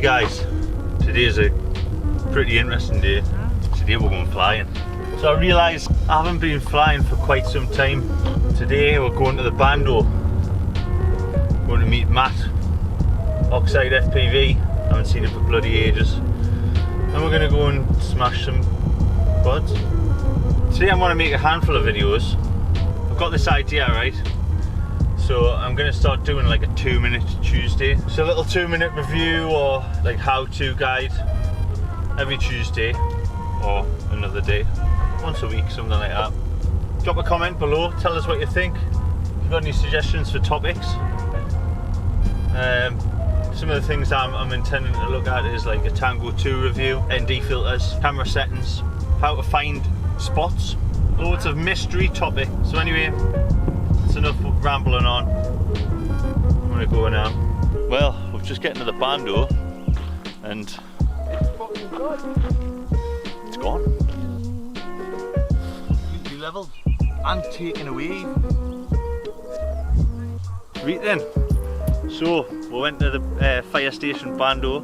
Guys, today is a pretty interesting day. Today we're going flying. So I realised I haven't been flying for quite some time. Today we're going to the Bando. Going to meet Matt, Oxide FPV. I haven't seen him for bloody ages. And we're going to go and smash some buds. Today I'm going to make a handful of videos. I've got this idea, right? So I'm going to start doing like a 2-minute Tuesday. So a little 2-minute review or like how-to guide every Tuesday or another day. Once a week, something like that. Drop a comment below, tell us what you think. If you've got any suggestions for topics. Some of the things I'm intending to look at is like a Tango 2 review, ND filters, camera settings, how to find spots. Loads of mystery topic. So anyway, that's enough rambling on. I'm gonna go now. Well, we're just getting to the Bando and it's gone. Completely leveled and taken away. Right then. So we went to the fire station Bando,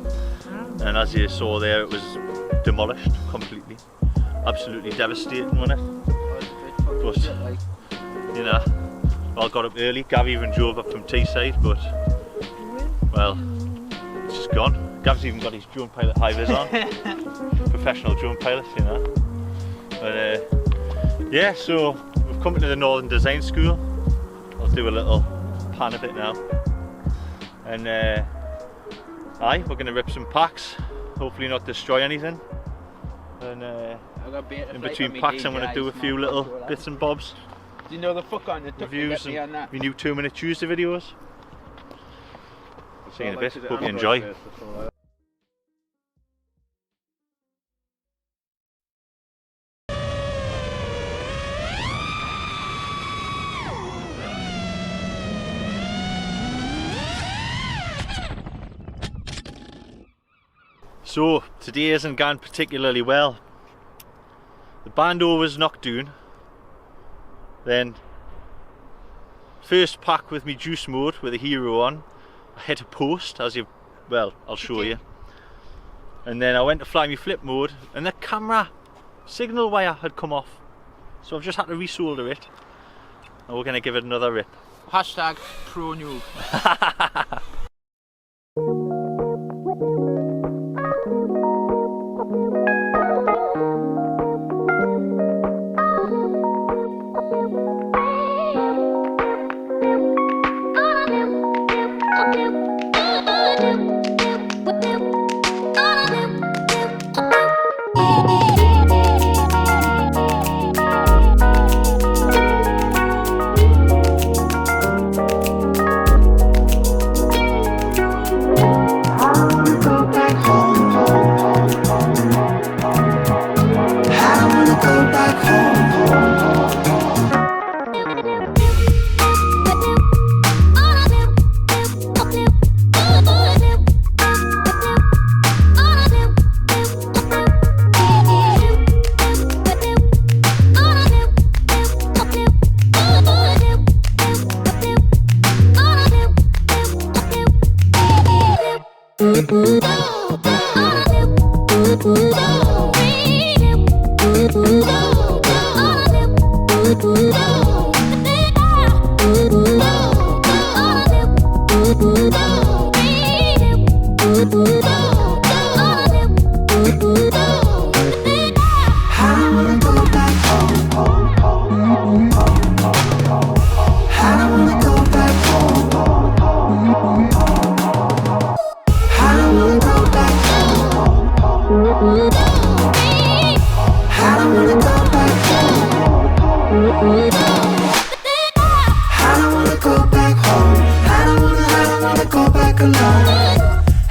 and as you saw there, it was demolished completely. Absolutely devastating, wasn't it? But you know, I got up early. Gav even drove up from Teesside, but well, it's just gone. Gav's even got his drone pilot high vis on. Professional drone pilot, you know. But yeah, so we've come to the Northern Design School. I'll do a little pan of it now. And aye, we're going to rip some packs. Hopefully not destroy anything. And in between packs I'm going to do a few little bits and bobs. Do you know the Ffuk on the reviews and my new 2-minute Tuesday videos. See you in a bit, hope you enjoy. So today isn't gone particularly well. The Bando was knocked down. Then first pack with me Juicemode with a hero on, I hit a post, as you, well, I'll show you. And then I went to fly me flip mode and the camera signal wire had come off. So I've just had to resolder it. And we're going to give it another rip. Hashtag pro noob.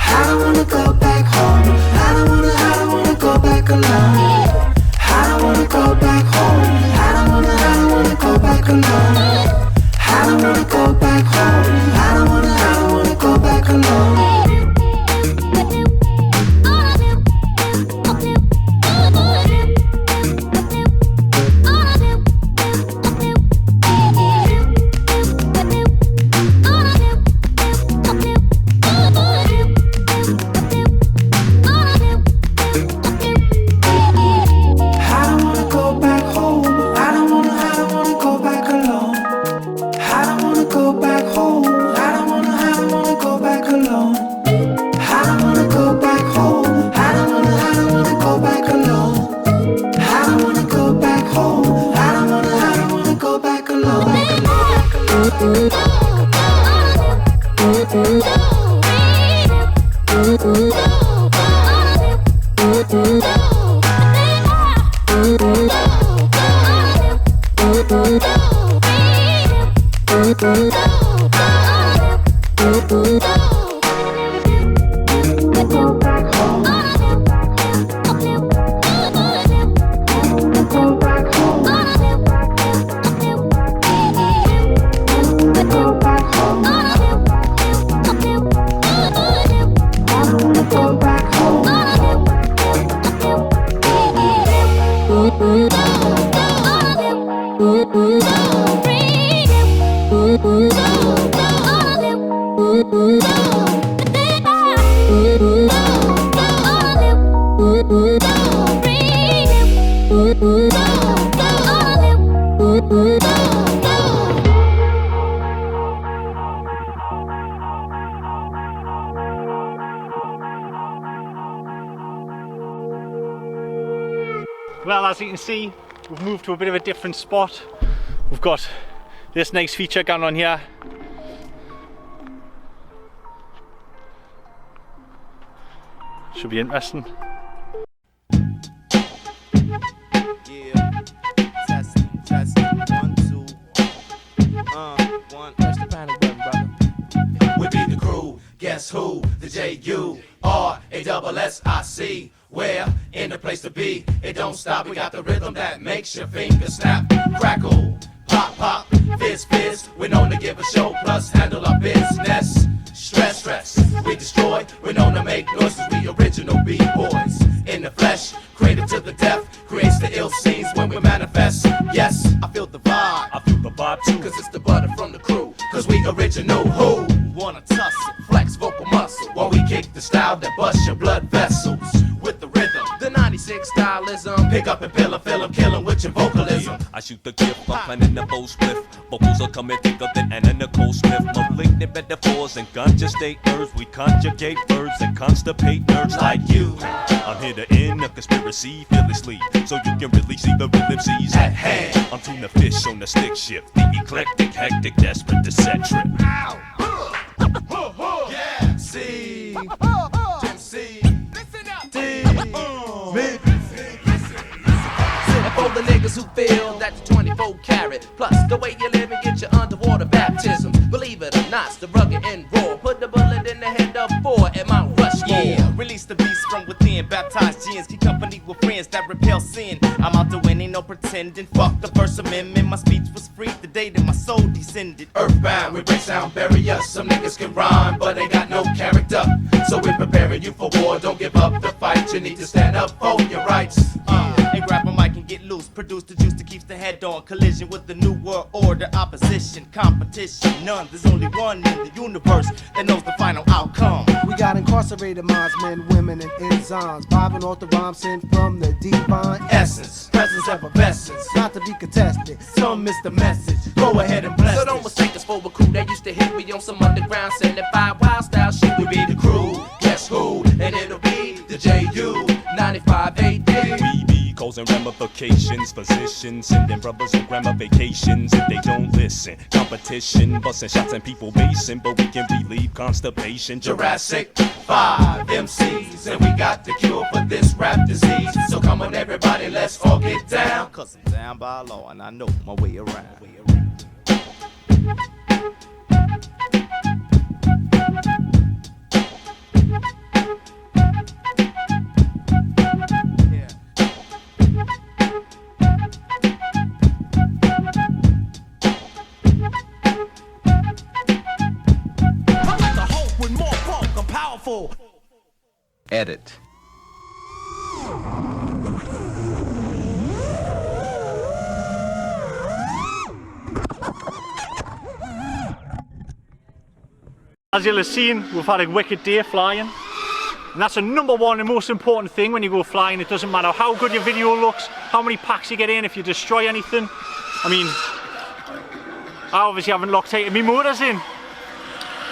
I don't wanna go back home. I don't wanna Well, as you can see, we've moved to a bit of a different spot. We've got this nice feature going on here. Should be interesting. Yeah, testing, 1, 2. 1. Press the panic button, brother. We be the crew. Guess who? The Juicemode. Where in the place to be? It don't stop. We got the rhythm that makes your fingers snap, crackle, pop, pop, fizz, fizz. We're known to give a show plus handle our business. Stress, we destroy. We're known to make noises. We original B-boys in the flesh, creative to the death. Creates the ill scenes when we manifest. Yes, I feel the vibe. I feel the vibe too. Cause it's the butter from the crew. Cause we original who wanna tussle, flex vocal muscle while we kick the style that busts your blood vessels with the rhythm. The 96 stylism. Pick up and fill 'em, kill 'em with your vocalism. I shoot the gift, I'm planning the bow spliff. Vocals are coming thicker than Anna Nicole Smith. Malignant metaphors and ganja state herbs. We conjugate verbs and constipate nerves like you. I'm here to end a conspiracy fearlessly, so you can really see the real MCs at hand. I'm tuna fish on the stick shift, the eclectic, hectic, desperate to set trip. Yeah, C, MC, D, me. And for the niggas who feel that the 24 karat plus the way you live and get your underwater baptisms. Believe it or not, it's the rugged and raw. Put the bullet in the head of 4 at Mount Rushmore. Yeah, release the beast from within. Baptized gins, keep company with friends that repel sin. I'm out to win, ain't no pretending. Fuck the First Amendment. My speech was free the day that my soul descended. Earthbound, we break sound barriers. Some niggas can rhyme, but they got no character. So we're preparing you for war. Don't give up the fight. You need to stand up for your rights. And grab a mic and get loose. Produce the juice that keeps the head on. Collision with the new world order. Opposition, competition, none. There's only one in the universe that knows the final outcome. We got incarcerated minds, men, women, and enzymes. Vibing off the rhyme sent from the divine Essence, presence, effervescence. not to be contested. Some miss the message. Go ahead and bless So don't mistake us for a crew that used to hit me on some underground 75 wild style shit. We be the crew. Guess who? And it'll be the JU 95 AD. We be causing ramifications, physicians sending brothers on grandma vacations if they don't listen. Competition, busting shots and people basing, but we can relieve constipation. Jurassic 5 MCs, and we got the cure for this rap disease. So come on everybody, let's all get down. Cause I'm down by law and I know my way around. Edit. As you'll have seen, we've had a wicked day flying. And that's the number one and most important thing when you go flying. It doesn't matter how good your video looks, how many packs you get in, if you destroy anything. I mean, I obviously haven't Loctite my motors in.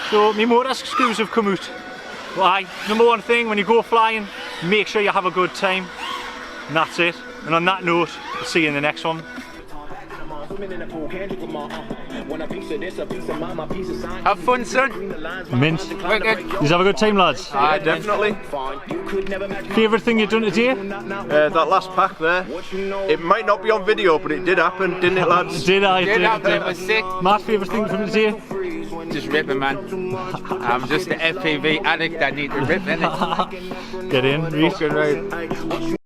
So my motor screws have come out. But aye, number one thing when you go flying, make sure you have a good time. And that's it. And on that note, we'll see you in the next one. Have fun, son. Mint. Wicked. You have a good time, lads? Aye, definitely. Favourite thing you've done today? That last pack there. It might not be on video, but it did happen, didn't it, lads? Did I? It was sick. Matt's favourite thing from today? Just ripping, man. I'm just an FPV addict that needs to rip in it. Get in, Reece. Fucking right.